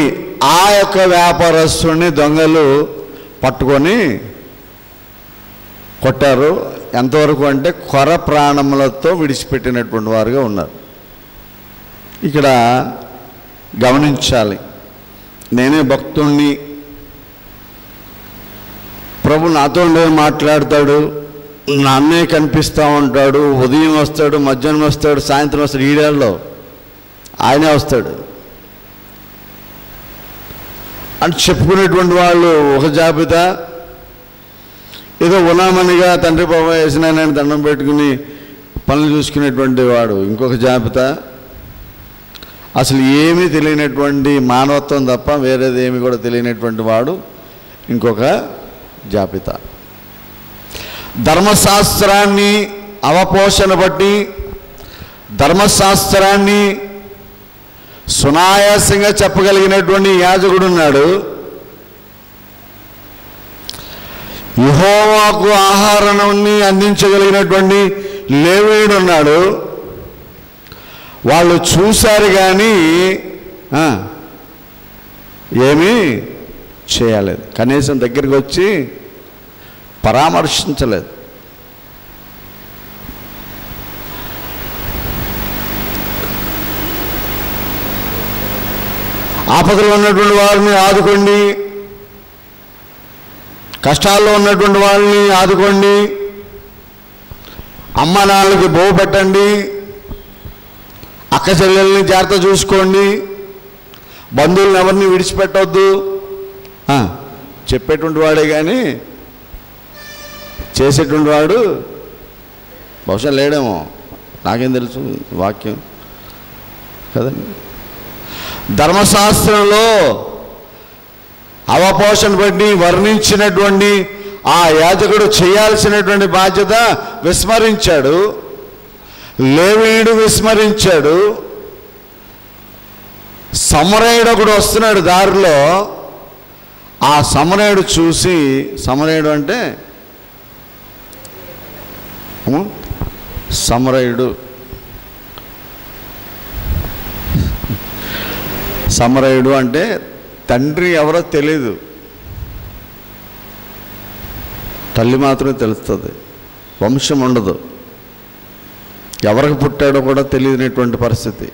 Speaker 1: ఆ యొక్క వ్యాపారస్తుడిని దొంగలు పట్టుకొని కొట్టారు. ఎంతవరకు అంటే కొర ప్రాణములతో విడిచిపెట్టినటువంటి వారుగా ఉన్నారు. ఇక్కడ గమనించాలి, నేనే భక్తుణ్ణి, ప్రభు నాతో మాట్లాడతాడు, నా అన్నయ్య కనిపిస్తూ ఉంటాడు, ఉదయం వస్తాడు, మధ్యాహ్నం వస్తాడు, సాయంత్రం వస్తాడు, ఈడేళ్ళలో ఆయనే వస్తాడు అని చెప్పుకునేటువంటి వాళ్ళు ఒక జాబితా. ఏదో ఉన్నామనిగా తండ్రి బాబా వేసిన నేను దండం పెట్టుకుని పనులు చూసుకునేటువంటి వాడు ఇంకొక జాబితా. అసలు ఏమీ తెలియనటువంటి మానవత్వం తప్ప వేరేది ఏమి కూడా తెలియనటువంటి వాడు ఇంకొక జాబితా. ధర్మశాస్త్రాన్ని అవపోషణ బట్టి ధర్మశాస్త్రాన్ని సునాయాసంగా చెప్పగలిగినటువంటి యాజకుడు ఉన్నాడు. యెహోవాకు ఆహారాన్ని అందించగలిగినటువంటి లేవీయుడు ఉన్నాడు. వాళ్ళు చూశారు కానీ ఏమీ చేయలేదు, కనీసం దగ్గరికి వచ్చి పరామర్శించలేదు. ఆపదలో ఉన్నటువంటి వారిని ఆదుకోండి, కష్టాల్లో ఉన్నటువంటి వాళ్ళని ఆదుకోండి, అమ్మ నాన్నలకి బోవు పెట్టండి, అక్క చెల్లెల్ని జాగ్రత్త చూసుకోండి, బంధువులను ఎవరిని విడిచిపెట్టవద్దు చెప్పేటువంటి వాడే కానీ చేసేటువంటి వాడు బహుశా లేడేమో, నాకేం తెలుసు వాక్యం కదండి. ధర్మశాస్త్రంలో అవపోషణ బట్టి వర్ణించినటువంటి ఆ యాజకుడు చేయాల్సినటువంటి బాధ్యత విస్మరించాడు, లేవీయుడు విస్మరించాడు. సమరయుడు ఒకడు వస్తున్నాడు దారిలో. ఆ సమరయుడు చూసి, సమరయుడు అంటే సమరయుడు అంటే తండ్రి ఎవరో తెలీదు, తల్లి మాత్రమే తెలుస్తుంది, వంశం ఉండదు, ఎవరికి పుట్టాడో కూడా తెలియనటువంటి పరిస్థితి.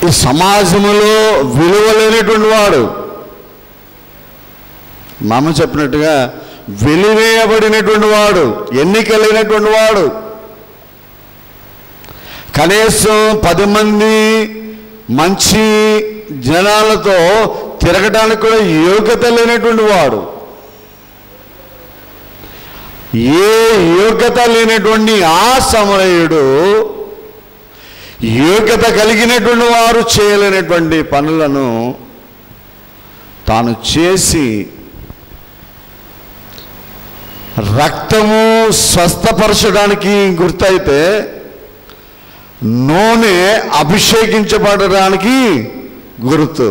Speaker 1: ఈ సమాజంలో విలువలేనటువంటి వాడు, మామ చెప్పినట్టుగా వెలివేయబడినటువంటి వాడు, ఎన్నిక లేనటువంటి వాడు, కనీసం 10 మంది మంచి జనాలతో తిరగడానికి కూడా యోగ్యత లేనటువంటి వాడు, ఏ యోగ్యత లేనటువంటి ఆ సమరయుడు యోగ్యత కలిగినటువంటి వారు చేయలేనటువంటి పనులను తాను చేసి రక్తము స్వస్థపరచడానికి గుర్తయితే నూనె అభిషేకించబడడానికి గుర్తు.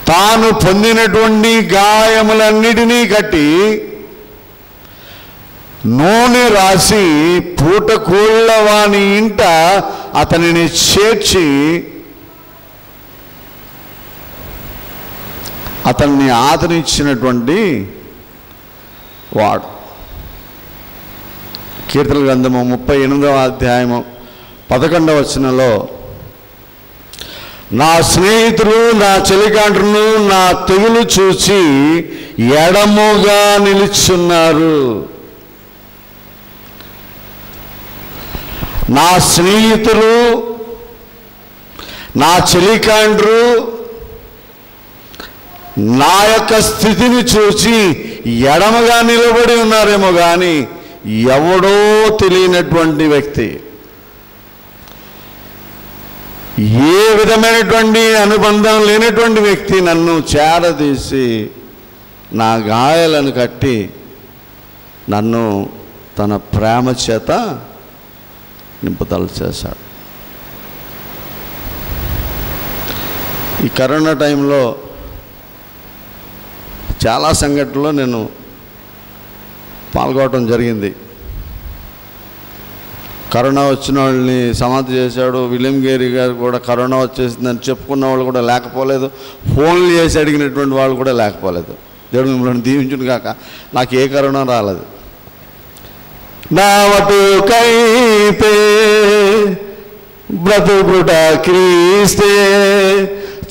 Speaker 1: తాను పొందినటువంటి గాయములన్నిటినీ కట్టి నూనె రాసి పూటకోళ్ళ వాని ఇంట అతనిని చేర్చి అతన్ని ఆదరించినటువంటి వాడు. కీర్తన గ్రంథము 38వ అధ్యాయము 11వ వచనంలో, నా స్నేహితులు నా చెలికాండ్రును నా తెగులు చూచి ఎడముగా నిలుచున్నారు. నా స్నేహితులు నా చెలికాండ్రు నా యొక్క స్థితిని చూసి ఎడమగా నిలబడి ఉన్నారేమో కానీ ఎవడో తెలియనటువంటి వ్యక్తి, ఏ విధమైనటువంటి అనుబంధం లేనటువంటి వ్యక్తి నన్ను చేరదీసి నా గాయాలను కట్టి నన్ను తన ప్రేమ చేత నింపుదల చేశాడు. ఈ కరోనా టైంలో చాలా సంఘటనలో నేను పాల్గొనడం జరిగింది. కరోనా వచ్చిన వాళ్ళని సమాధి చేశాడు. విలియం గేరీ గారు కూడా కరోనా వచ్చేసిందని చెప్పుకున్న వాళ్ళు కూడా లేకపోలేదు, ఫోన్లు చేసి అడిగినటువంటి వాళ్ళు కూడా లేకపోలేదు. దేవుడు మిమ్మల్ని దీవించును కాక. నాకు ఏ కరోనా రాలేదు. నా వటుకైతే బ్రతుకుట క్రీస్తే,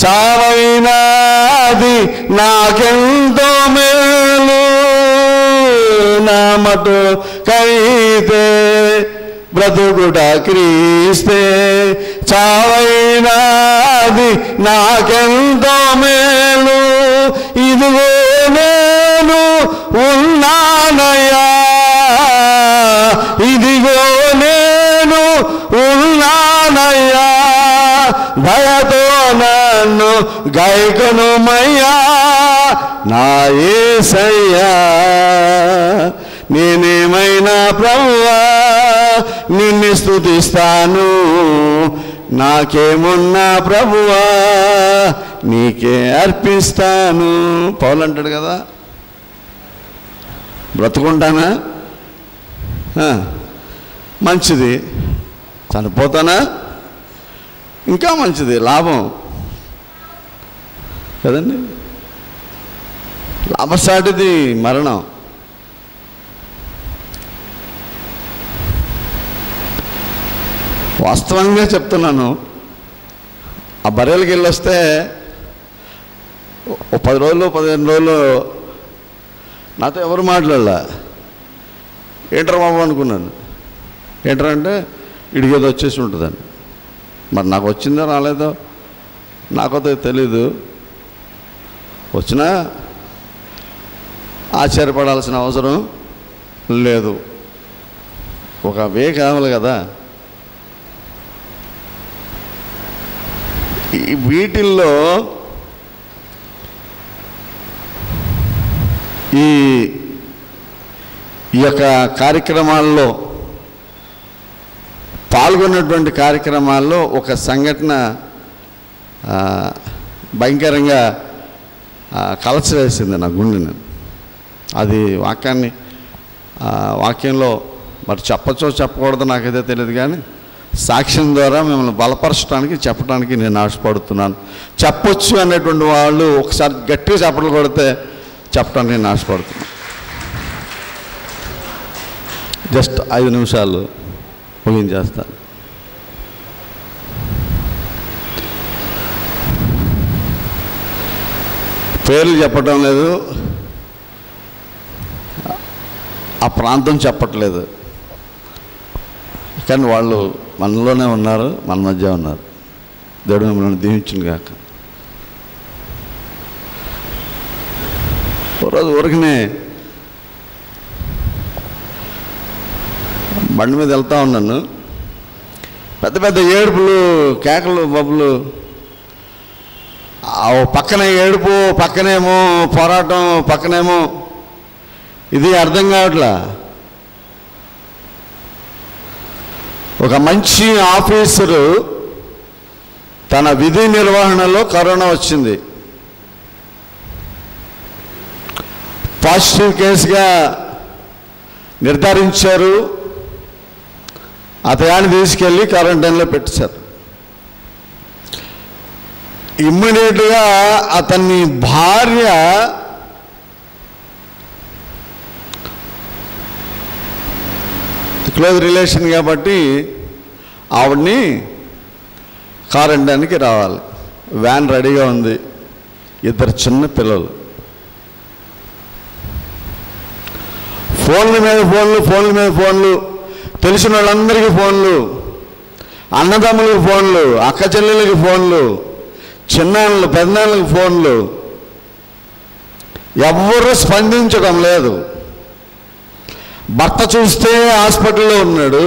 Speaker 1: చావైనాది నాకెంతో మేలు. నా మటుకైతే బ్రతుకుట క్రీస్తే, చావైనాది నాకెంతో మేలు. ఇదిగో నేను ఉన్నానయ్యా, ఇదిగో నేను ఉన్నానయ్యా, దయతో నన్ను గైకొనుమయ్యా నా యేసయ్యా. నేనేమైనా ప్రభువా నిన్ను స్తుతిస్తాను, నాకేమున్నా ప్రభువా నీకే అర్పిస్తాను. పౌలు అంటాడు కదా, బ్రతుకుంటానా మంచిది, చనిపోతానా ఇంకా మంచిది, లాభం కదండి. లాభసాటిది మరణం. వాస్తవంగా చెప్తున్నాను. ఆ బర్రెలకి వెళ్ళొస్తే 10 రోజులు 15 రోజులు నాతో ఎవరు మాట్లాడలే. ఏంట్రా బాబు అనుకున్నాను. ఏంట్రా అంటే ఇడిగేదో వచ్చేసి ఉంటుందని. మరి నాకు వచ్చిందో రాలేదో నాకైతే తెలీదు. వచ్చినా ఆశ్చర్యపడాల్సిన అవసరం లేదు. ఒక వే కావాలి కదా. వీటిల్లో ఈ యొక్క కార్యక్రమాల్లో పాల్గొన్నటువంటి కార్యక్రమాల్లో ఒక సంఘటన భయంకరంగా కలచివేసింది నా గుండెని. అది వాక్యంలో మరి చెప్పచ్చో చెప్పకూడదో నాకైతే తెలియదు, కానీ సాక్ష్యం ద్వారా మిమ్మల్ని బలపరచడానికి చెప్పడానికి నేను ఆశపడుతున్నాను. చెప్పొచ్చు అనేటువంటి వాళ్ళు ఒకసారి గట్టిగా చప్పట్లు కొడితే చెప్పడానికి నేను ఆశపడుతున్నాను. జస్ట్ 5 నిమిషాలు ముగించేస్తాను. పేర్లు చెప్పటం లేదు, ఆ ప్రాంతం చెప్పట్లేదు, కానీ వాళ్ళు మనలోనే ఉన్నారు, మన మధ్య ఉన్నారు. దేవుడు మిమ్మల్ని దీవించును గాక. రోజు ఊరికనే బండి మీద వెళ్తూ ఉన్నాను. పెద్ద పెద్ద ఏడుపులు, కేకలు, బబ్బులు. పక్కనే ఏడుపు, పక్కనేమో పోరాటం, పక్కనేమో ఇది అర్థం కావట్లా. ఒక మంచి ఆఫీసరు తన విధి నిర్వహణలో కరోనా వచ్చింది, పాజిటివ్ కేసుగా నిర్ధారించారు. అతగాన్ని తీసుకెళ్ళి క్వారంటైన్లో పెట్టేశారు. ఇమ్మీడియట్గా అతన్ని భార్య క్లోజ్ రిలేషన్ కాబట్టి ఆవిడ్ని క్వారంటైన్కి రావాలి. వ్యాన్ రెడీగా ఉంది, 2 చిన్న పిల్లలు. ఫోన్ల మీద ఫోన్లు, ఫోన్ల మీద ఫోన్లు, తెలిసిన వాళ్ళందరికీ ఫోన్లు, అన్నదమ్ములకు ఫోన్లు, అక్క చెల్లెలకి ఫోన్లు, చిన్నాళ్ళకు పెద్దనాళ్ళకి ఫోన్లు. ఎవ్వరూ స్పందించడం లేదు. భర్త చూస్తే హాస్పిటల్లో ఉన్నాడు,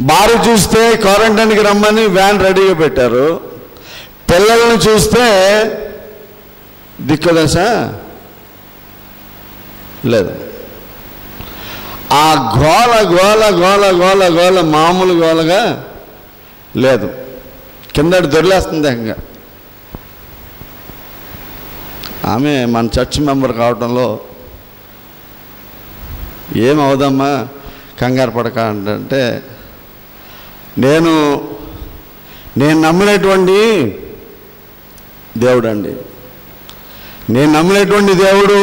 Speaker 1: భార్య చూస్తే క్వారంటైన్కి రమ్మని వ్యాన్ రెడీగా పెట్టారు, పిల్లలను చూస్తే దిక్కుదశ లేదు. ఆ గోల గోల గోల గోల గోల మామూలు గోలగా లేదు, కిందటి దొరిలేస్తుంది. ఇంకా ఆమె మన చర్చ్ మెంబర్ కావడంలో ఏమవుదమ్మా కంగారు పడక అంటే, నేను నమ్మినటువంటి దేవుడు అండి, నేను నమ్మినటువంటి దేవుడు.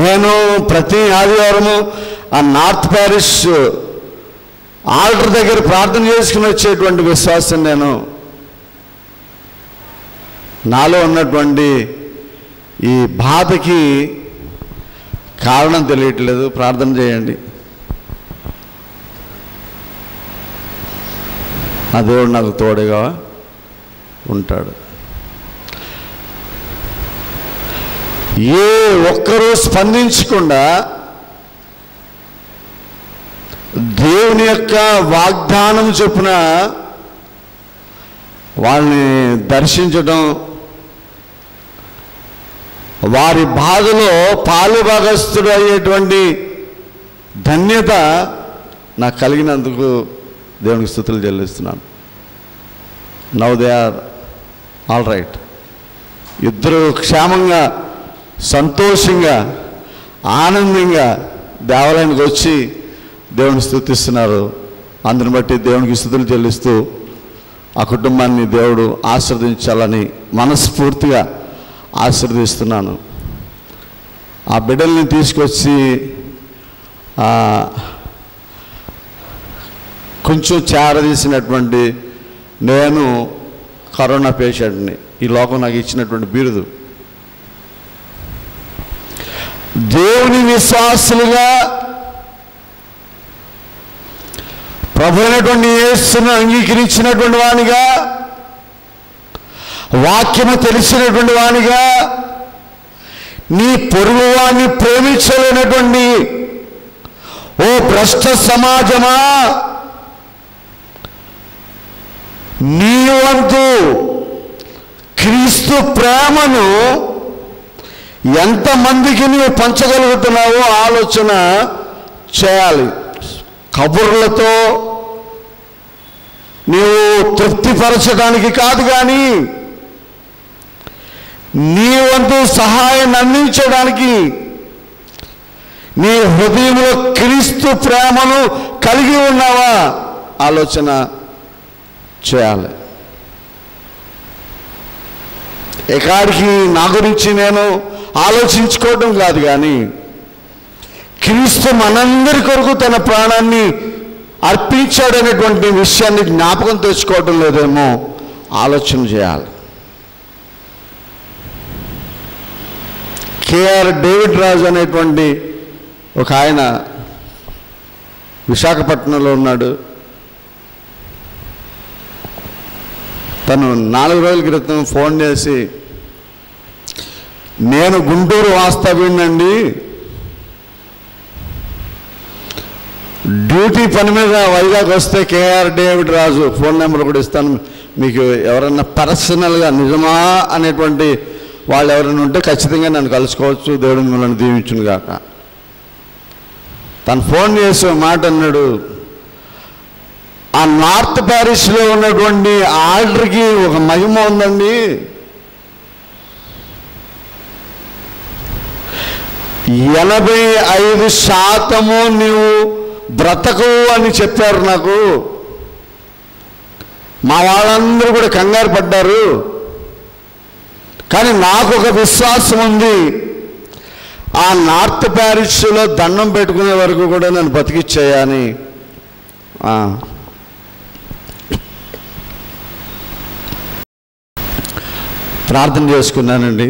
Speaker 1: నేను ప్రతి ఆదివారము ఆ నార్త్ ప్యారిస్ ఆల్టర్ దగ్గర ప్రార్థన చేసుకుని వచ్చేటువంటి విశ్వాసం. నేను నాలో ఉన్నటువంటి ఈ బాధకి కారణం తెలియట్లేదు, ప్రార్థన చేయండి. ఆ దేవుడు నాకు తోడుగా ఉంటాడు. ఏ ఒక్కరూ స్పందించకుండా దేవుని యొక్క వాగ్దానం చొప్పున వాళ్ళని దర్శించడం, వారి బాధలో పాలుభాగస్తుడు అయ్యేటువంటి ధన్యత నాకు కలిగినందుకు దేవునికి స్తుతులు చెల్లిస్తున్నాను. Now they are all right. ఇద్దరు క్షేమంగా, సంతోషంగా, ఆనందంగా దేవాలయానికి వచ్చి దేవుని స్తుతిస్తున్నారు. అందుని బట్టి దేవునికి స్తుతులు చెల్లిస్తూ ఆ కుటుంబాన్ని దేవుడు ఆశీర్వదించాలని మనస్ఫూర్తిగా ఆశీర్వదిస్తున్నాను. ఆ బిడ్డల్ని తీసుకొచ్చి కొంచెం చేరదీసినటువంటి నేను కరోనా పేషెంట్ని. ఈ లోకం నాకు ఇచ్చినటువంటి బిరుదు. దేవుని విశ్వాసులుగా ప్రభు అయినటువంటి యేసును అంగీకరించినటువంటి వానిగా, వాక్యము తెలిసినటువంటి వానిగా, నీ పొరుగు వాణ్ణి ప్రేమించలేనటువంటి ఓ భ్రష్ట సమాజమా, నీ వంతు క్రీస్తు ప్రేమను ఎంతమందికి నీవు పంచగలుగుతున్నావో ఆలోచన చేయాలి. కబుర్లతో నీవు తృప్తిపరచడానికి కాదు, కానీ నీ వంతు సహాయాన్ని అందించడానికి, నీ హృదయంలో క్రీస్తు ప్రేమను కలిగి ఉన్నావా ఆలోచన చేయాలి. ఎక్కడికి నా గురించి నేను ఆలోచించుకోవడం కాదు, కానీ క్రీస్తు మనందరి కొరకు తన ప్రాణాన్ని అర్పించాడనేటువంటి విషయాన్ని జ్ఞాపకం తెచ్చుకోవడం లేదేమో ఆలోచన చేయాలి. కేఆర్ డేవిడ్ రాజు అనేటువంటి ఒక ఆయన విశాఖపట్నంలో ఉన్నాడు. తను 4 రోజుల క్రితం ఫోన్ చేసి, నేను గుంటూరు వాస్తవ్యండి, డ్యూటీ పని మీద వైజాగ్ వస్తే కేఆర్ డేవిడ్ రాజు ఫోన్ నెంబర్ కూడా ఇస్తాను, మీకు ఎవరన్నా పర్సనల్గా నిజమా అనేటువంటి వాళ్ళు ఎవరైనా ఉంటే ఖచ్చితంగా నన్ను కలుసుకోవచ్చు, దేవుడు మిమ్మల్ని దీవించును గాక. తను ఫోన్ చేసి మాట అన్నాడు, ఆ నార్త్ ప్యారిస్లో ఉన్నటువంటి ఆల్టర్కి ఒక మహిమ ఉందండి, 85% నీవు బ్రతకవు అని చెప్పారు నాకు. మా వాళ్ళందరూ కూడా కంగారు పడ్డారు, కానీ నాకు ఒక విశ్వాసం ఉంది, ఆ నార్త్ ప్యారిస్లో దండం పెట్టుకునే వరకు కూడా నన్ను బతికిచ్చేయని ప్రార్థన చేసుకున్నానండి.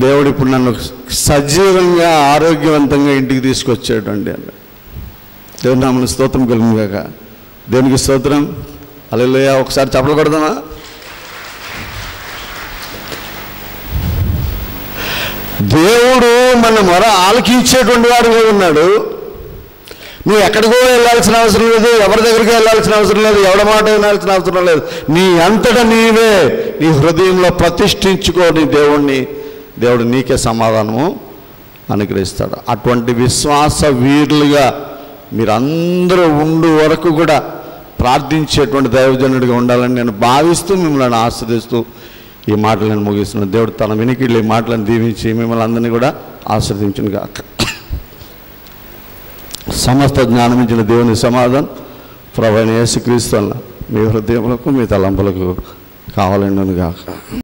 Speaker 1: దేవుడు ఇప్పుడు నన్ను సజీవంగా ఆరోగ్యవంతంగా ఇంటికి తీసుకొచ్చాడండి అన్న. దేవుని నామమున స్తోత్రం కలుగుగాక. దేవునికి స్తోత్రం. హల్లెలూయా. ఒకసారి చప్పట్లు కొడదామా? దేవుడు మన మొర ఆలకించేటువంటి వాడుగా ఉన్నాడు. నువ్వు ఎక్కడికో వెళ్ళాల్సిన అవసరం లేదు, ఎవరి దగ్గరికి వెళ్ళాల్సిన అవసరం లేదు, ఎవరి మాట వినాల్సిన అవసరం లేదు. నీ అంతటా నీవే నీ హృదయంలో ప్రతిష్ఠించుకోని దేవుణ్ణి, దేవుడు నీకే సమాధానము అనుగ్రహిస్తాడు. అటువంటి విశ్వాస వీరులుగా మీరందరూ ఉండు వరకు కూడా ప్రార్థించేటువంటి దైవజనుడిగా ఉండాలని నేను భావిస్తూ మిమ్మల్ని ఆశ్రదిస్తూ ఈ మాటలు నేను ముగిస్తున్నాను. దేవుడు తన వినికిళ్ళు ఈ మాటలను దీవించి మిమ్మల్ని అందరినీ కూడా ఆశ్రదించును గాక. సమస్త జ్ఞానమించిన దేవుని సమాధానం ప్రభువైన యేసుక్రీస్తు వలన మీ హృదయములకు మీ తలంపులకు కావాలండును గాక.